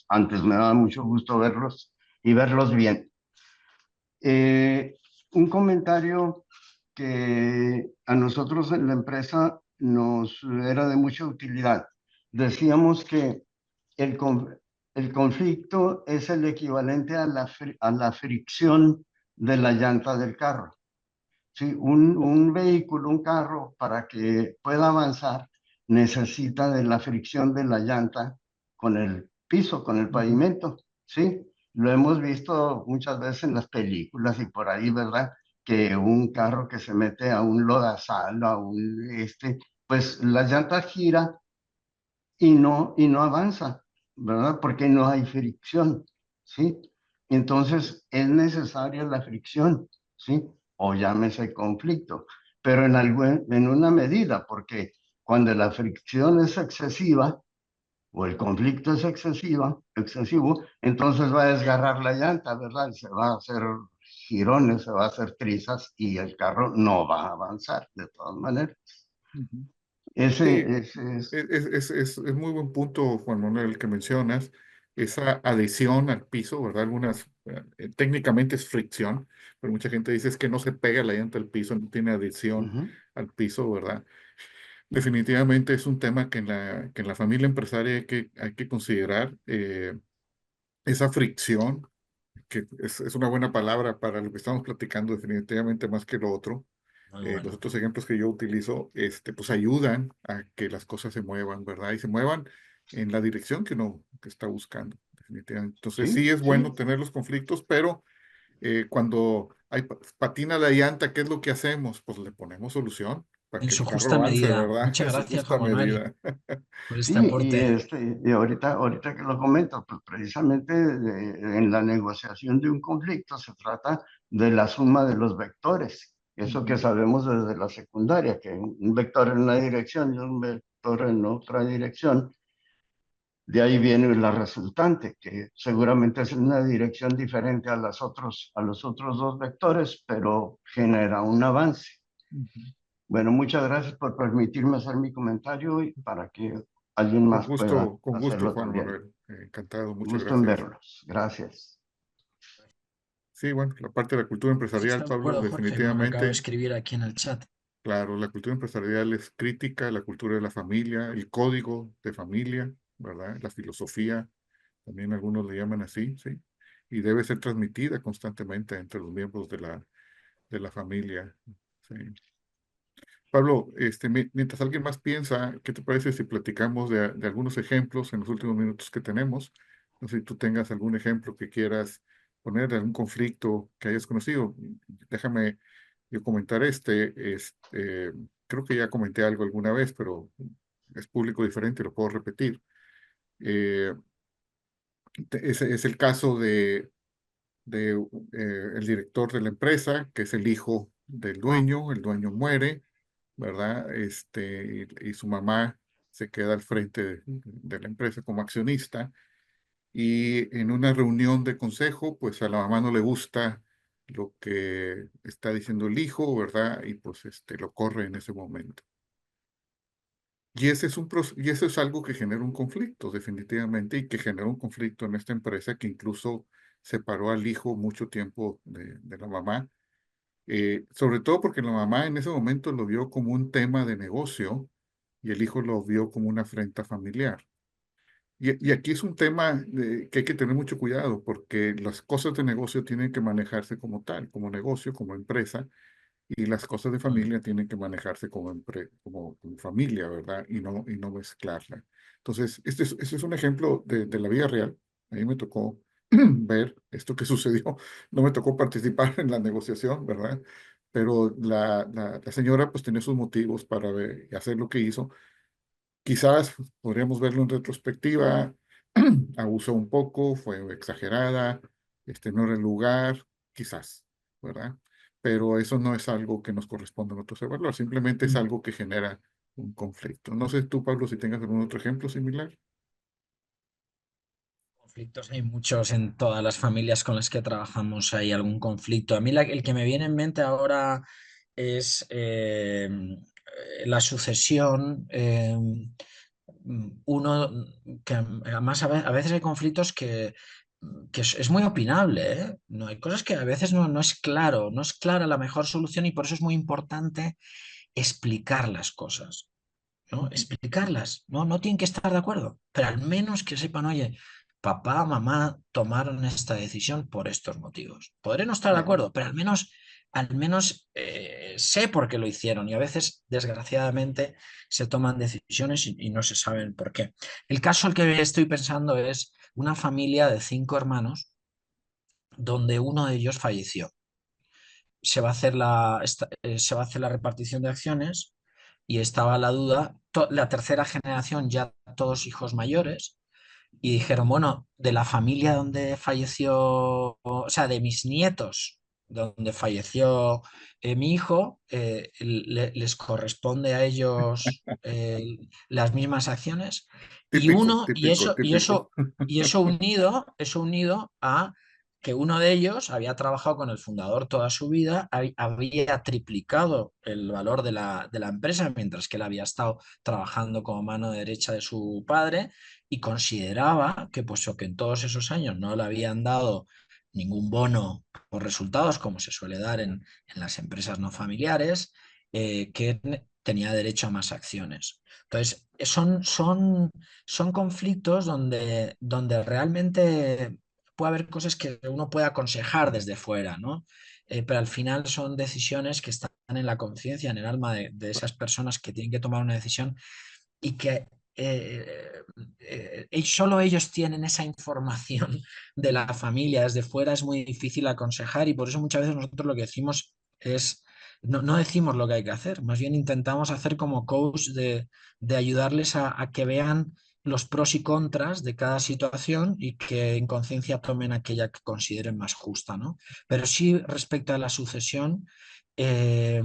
antes me daba mucho gusto verlos y verlos bien. Un comentario que a nosotros en la empresa nos era de mucha utilidad. Decíamos que el, el conflicto es el equivalente a la fricción de la llanta del carro. Sí, un vehículo, un carro, para que pueda avanzar, necesita de la fricción de la llanta con el piso, con el pavimento, ¿sí? Lo hemos visto muchas veces en las películas y por ahí, ¿verdad? Que un carro que se mete a un lodazal, pues la llanta gira y no avanza, ¿verdad? Porque no hay fricción, ¿sí? Entonces es necesaria la fricción, ¿sí? O llámese conflicto, pero en una medida, porque cuando la fricción es excesiva o el conflicto es excesivo, entonces va a desgarrar la llanta, ¿verdad? Se va a hacer girones, se va a hacer trizas y el carro no va a avanzar de todas maneras. Ujú. Sí, Ese es... es muy buen punto, Juan Manuel, el que mencionas, esa adhesión al piso, ¿verdad? Algunas, técnicamente es fricción, pero mucha gente dice es que no se pega la llanta al piso, no tiene adhesión Ujú. al piso, ¿verdad? Definitivamente es un tema que en la familia empresaria hay que considerar, esa fricción, que es una buena palabra para lo que estamos platicando, definitivamente más que lo otro. Muy Los bueno. otros ejemplos que yo utilizo, pues ayudan a que las cosas se muevan, ¿verdad? Y se muevan en la dirección que uno que está buscando, definitivamente. Entonces Sí, sí es bueno sí. tener los conflictos, pero cuando patina la llanta, ¿qué es lo que hacemos? Pues le ponemos solución para En que el su carro justa avance, medida. ¿verdad? Muchas En su gracias, justa Juan Manuel, medida. por este Sí, aporte. y ahorita que lo comento, pues precisamente en la negociación de un conflicto se trata de la suma de los vectores. Eso que Ujú. sabemos desde la secundaria, que un vector en una dirección y un vector en otra dirección, de ahí viene la resultante, que seguramente es en una dirección diferente a a los otros dos vectores, pero genera un avance. Ujú. Bueno, muchas gracias por permitirme hacer mi comentario y para que alguien más pueda Con gusto, hacerlo Juan también. Manuel. Encantado, muchas Gusto en gracias. verlos. Gracias. Sí, bueno, la parte de la cultura Pues empresarial, estoy de Pablo, acuerdo, Jorge, como me acabo de definitivamente, escribir aquí en el chat. claro, la cultura empresarial es crítica, la cultura de la familia, el código de familia, ¿verdad? La filosofía, también algunos le llaman así, ¿sí? Y debe ser transmitida constantemente entre los miembros de la familia, ¿sí? Pablo, mientras alguien más piensa, ¿qué te parece si platicamos de algunos ejemplos en los últimos minutos que tenemos? No sé si tú tengas algún ejemplo que quieras poner de algún conflicto que hayas conocido. Déjame yo comentar creo que ya comenté algo alguna vez, pero es público diferente, lo puedo repetir. Eh, Ese es el caso de el director de la empresa, que es el hijo del dueño, el dueño muere, ¿verdad? Y su mamá se queda al frente de la empresa como accionista, y en una reunión de consejo, pues a la mamá no le gusta lo que está diciendo el hijo, ¿verdad? Y pues lo corre en ese momento. Y y eso es algo que genera un conflicto, definitivamente, y que genera un conflicto en esta empresa que incluso separó al hijo mucho tiempo de la mamá, sobre todo porque la mamá en ese momento lo vio como un tema de negocio y el hijo lo vio como una afrenta familiar. Y aquí es un tema que hay que tener mucho cuidado porque las cosas de negocio tienen que manejarse como tal, como negocio, como empresa, y las cosas de Mm. familia tienen que manejarse como familia, ¿verdad? Y no mezclarla. Entonces, este es un ejemplo de la vida real. A mí me tocó ver esto que sucedió. No me tocó participar en la negociación, ¿verdad? Pero la señora pues tenía sus motivos para hacer lo que hizo. Quizás podríamos verlo en retrospectiva, abusó un poco, fue exagerada, no era el lugar, quizás, ¿verdad? Pero eso no es algo que nos corresponde a nosotros evaluar, simplemente es Mm. algo que genera un conflicto. No sé tú, Pablo, si tengas algún otro ejemplo similar. Conflictos hay muchos en todas las familias con las que trabajamos, hay algún conflicto. A mí el que me viene en mente ahora es la sucesión. uno, que además a veces hay conflictos que es muy opinable, ¿eh? No, hay cosas que a veces no es claro, no es clara la mejor solución y por eso es muy importante explicar las cosas, ¿no? Explicarlas, no tienen que estar de acuerdo, pero al menos que sepan, oye, papá, mamá tomaron esta decisión por estos motivos. Podré no estar de Claro. acuerdo, pero al menos sé por qué lo hicieron y a veces, desgraciadamente, se toman decisiones y no se saben por qué. El caso al que estoy pensando es una familia de 5 hermanos donde uno de ellos falleció. Se va a hacer la repartición de acciones y estaba la duda, la tercera generación ya todos hijos mayores, y dijeron, bueno, de la familia donde falleció, o sea, de mis nietos, donde falleció mi hijo, les corresponde a ellos las mismas acciones y Típico, uno, típico, típico. y eso unido a que uno de ellos había trabajado con el fundador toda su vida, había triplicado el valor de la empresa, mientras que él había estado trabajando como mano derecha de su padre y consideraba que, puesto que en todos esos años no le habían dado ningún bono por resultados, como se suele dar en las empresas no familiares, que tenía derecho a más acciones. Entonces, son conflictos donde realmente puede haber cosas que uno puede aconsejar desde fuera, ¿no? Pero al final son decisiones que están en la conciencia, en el alma de esas personas que tienen que tomar una decisión y que solo ellos tienen esa información de la familia. Desde fuera es muy difícil aconsejar y por eso muchas veces nosotros lo que decimos es, no decimos lo que hay que hacer, más bien intentamos hacer como coach de ayudarles a que vean los pros y contras de cada situación y que en conciencia tomen aquella que consideren más justa, ¿no? Pero sí, respecto a la sucesión, eh,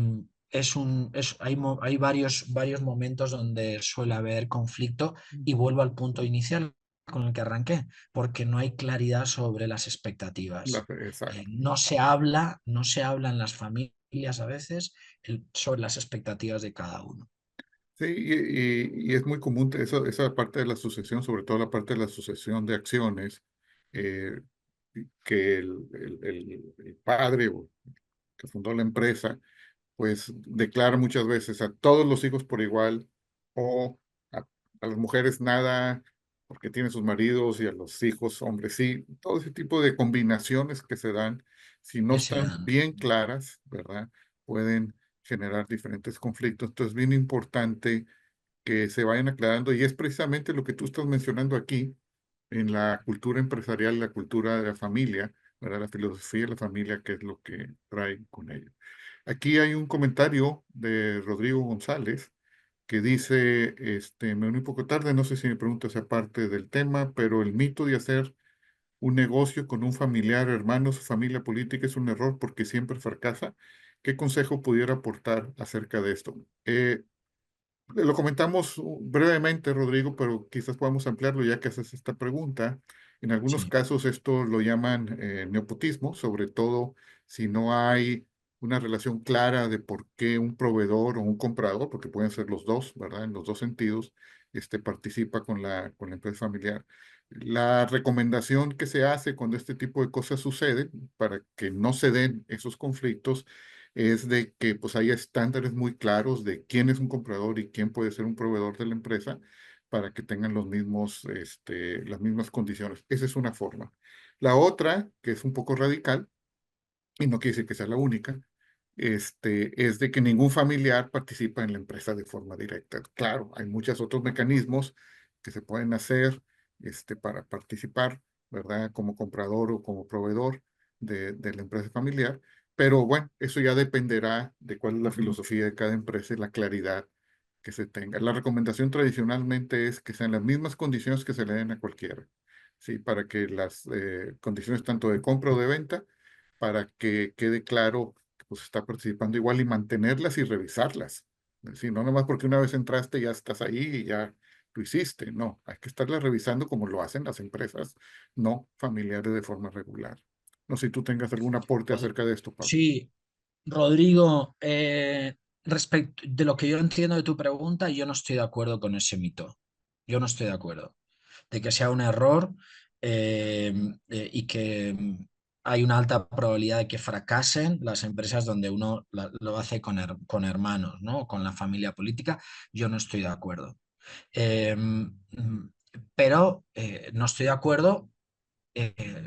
hay varios momentos donde suele haber conflicto y vuelvo al punto inicial con el que arranqué, porque no hay claridad sobre las expectativas. Exacto. No se habla en las familias a veces sobre las expectativas de cada uno. Sí, y es muy común esa parte de la sucesión, sobre todo la parte de la sucesión de acciones, eh, que el padre que fundó la empresa pues declara muchas veces a todos los hijos por igual o a las mujeres nada porque tienen sus maridos y a los hijos hombres sí, todo ese tipo de combinaciones que se dan, si no Que se están dan. bien claras, ¿verdad? Pueden generar diferentes conflictos. Entonces, es bien importante que se vayan aclarando y es precisamente lo que tú estás mencionando aquí en la cultura empresarial, la cultura de la familia, ¿verdad? La filosofía de la familia, que es lo que trae con ello. Aquí hay un comentario de Rodrigo González que dice, me uní un poco tarde, no sé si me pregunta esa parte del tema, pero el mito de hacer un negocio con un familiar, hermanos o familia política es un error porque siempre fracasa. ¿Qué consejo pudiera aportar acerca de esto? Lo comentamos brevemente, Rodrigo, pero quizás podamos ampliarlo ya que haces esta pregunta. En algunos Sí, casos esto lo llaman nepotismo, sobre todo si no hay una relación clara de por qué un proveedor o un comprador, porque pueden ser los dos, ¿verdad? En los dos sentidos, participa con la empresa familiar. La recomendación que se hace cuando este tipo de cosas suceden, para que no se den esos conflictos, es de que pues haya estándares muy claros de quién es un comprador y quién puede ser un proveedor de la empresa para que tengan los mismos, las mismas condiciones. Esa es una forma. La otra, que es un poco radical, y no quiere decir que sea la única, es de que ningún familiar participa en la empresa de forma directa. Claro, hay muchos otros mecanismos que se pueden hacer para participar, ¿verdad? Como comprador o como proveedor de la empresa familiar, pero bueno, eso ya dependerá de cuál es la filosofía de cada empresa y la claridad que se tenga. La recomendación tradicionalmente es que sean las mismas condiciones que se le den a cualquiera, ¿sí? Para que las condiciones tanto de compra o de venta para que quede claro que pues está participando igual y mantenerlas y revisarlas. Es decir, no nomás porque una vez entraste ya estás ahí y ya lo hiciste. No, hay que estarlas revisando como lo hacen las empresas no familiares de forma regular. No sé si tú tengas algún aporte Rod- acerca de esto, Pablo. sí, Rodrigo, respecto de lo que yo entiendo de tu pregunta, yo no estoy de acuerdo con ese mito. Yo no estoy de acuerdo. De que sea un error y que hay una alta probabilidad de que fracasen las empresas donde uno lo hace con hermanos, ¿no? Con la familia política. Yo no estoy de acuerdo. Eh, pero no estoy de acuerdo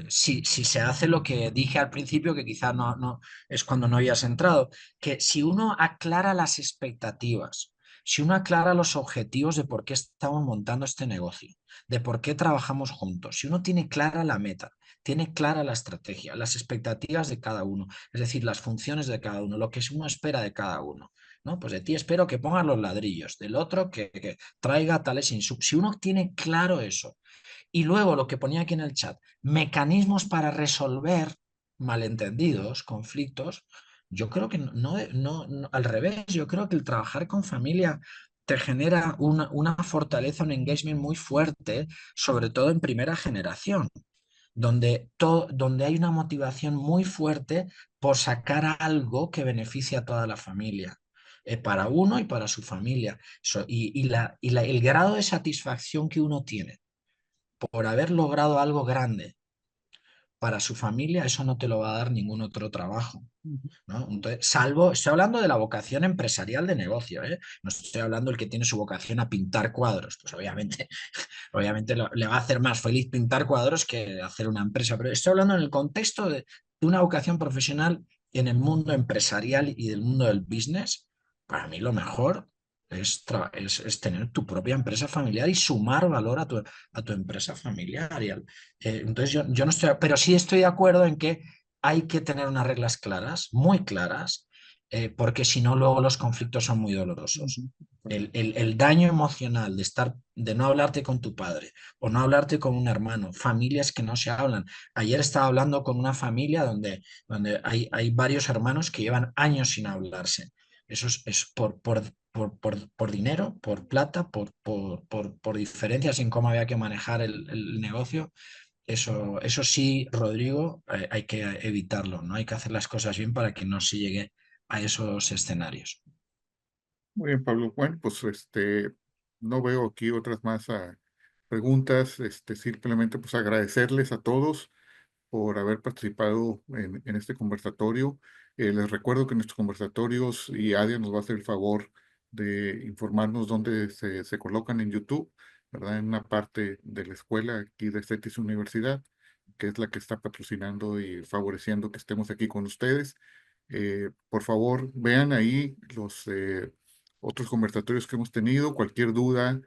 si se hace lo que dije al principio, que quizá no es cuando no habías entrado, que si uno aclara las expectativas, si uno aclara los objetivos de por qué estamos montando este negocio, de por qué trabajamos juntos, si uno tiene clara la meta, tiene clara la estrategia, las expectativas de cada uno, es decir, las funciones de cada uno, lo que uno espera de cada uno. ¿No? Pues de ti espero que pongas los ladrillos, del otro que traiga tales insumos. Si uno tiene claro eso, y luego lo que ponía aquí en el chat, mecanismos para resolver malentendidos, conflictos, yo creo que al revés, yo creo que el trabajar con familia te genera una fortaleza, un engagement muy fuerte, sobre todo en primera generación, donde hay una motivación muy fuerte por sacar algo que beneficie a toda la familia. Para uno y para su familia. El grado de satisfacción que uno tiene por haber logrado algo grande para su familia, eso no te lo va a dar ningún otro trabajo. ¿No? Entonces, estoy hablando de la vocación empresarial de negocio, ¿eh? No estoy hablando del que tiene su vocación a pintar cuadros, pues obviamente le va a hacer más feliz pintar cuadros que hacer una empresa, pero estoy hablando en el contexto de una vocación profesional en el mundo empresarial y del mundo del business. Para mí lo mejor es tener tu propia empresa familiar y sumar valor a tu empresa familiar. Entonces yo no estoy, pero sí estoy de acuerdo en que hay que tener unas reglas claras, muy claras, porque si no, luego los conflictos son muy dolorosos. El daño emocional de no hablarte con tu padre o no hablarte con un hermano, familias que no se hablan. Ayer estaba hablando con una familia donde hay varios hermanos que llevan años sin hablarse. Eso es por dinero, por plata, por diferencias en cómo había que manejar el negocio. Eso sí, Rodrigo, hay que evitarlo, ¿no? Hay que hacer las cosas bien para que no se llegue a esos escenarios. Muy bien, Pablo. Bueno, pues no veo aquí otras más preguntas. Simplemente pues agradecerles a todos por haber participado en este conversatorio. Les recuerdo que nuestros conversatorios y Adia nos va a hacer el favor de informarnos dónde se colocan en YouTube, ¿verdad? En una parte de la escuela aquí de CETIS Universidad, que es la que está patrocinando y favoreciendo que estemos aquí con ustedes. Por favor, vean ahí los otros conversatorios que hemos tenido. Cualquier duda,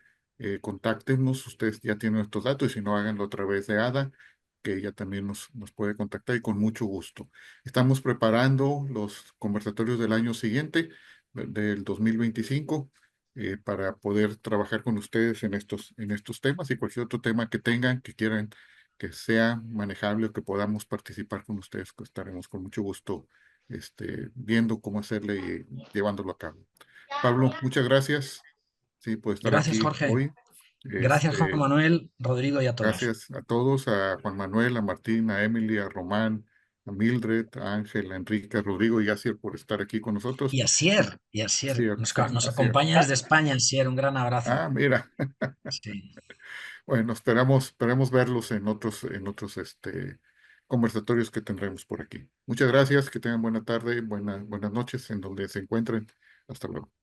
contáctenos. Ustedes ya tienen nuestros datos y si no, háganlo a través de Ada, que ella también nos puede contactar y con mucho gusto. Estamos preparando los conversatorios del año siguiente, del 2025, para poder trabajar con ustedes en estos temas y cualquier otro tema que tengan, que quieran que sea manejable o que podamos participar con ustedes, que estaremos con mucho gusto viendo cómo hacerle y llevándolo a cabo. Pablo, muchas gracias, sí, por estar Gracias, aquí Jorge. hoy. Gracias, Juan Este, Manuel, Rodrigo y a todos. Gracias a todos, a Juan Manuel, a Martín, a Emily, a Román, a Mildred, a Ángel, a Enrique, a Rodrigo y a Asier por estar aquí con nosotros. Y Asier, Asier, nos Asier. acompaña desde España, Asier, un gran abrazo. Mira. Sí. Bueno, esperamos verlos en otros conversatorios que tendremos por aquí. Muchas gracias, que tengan buena tarde, buenas noches en donde se encuentren. Hasta luego.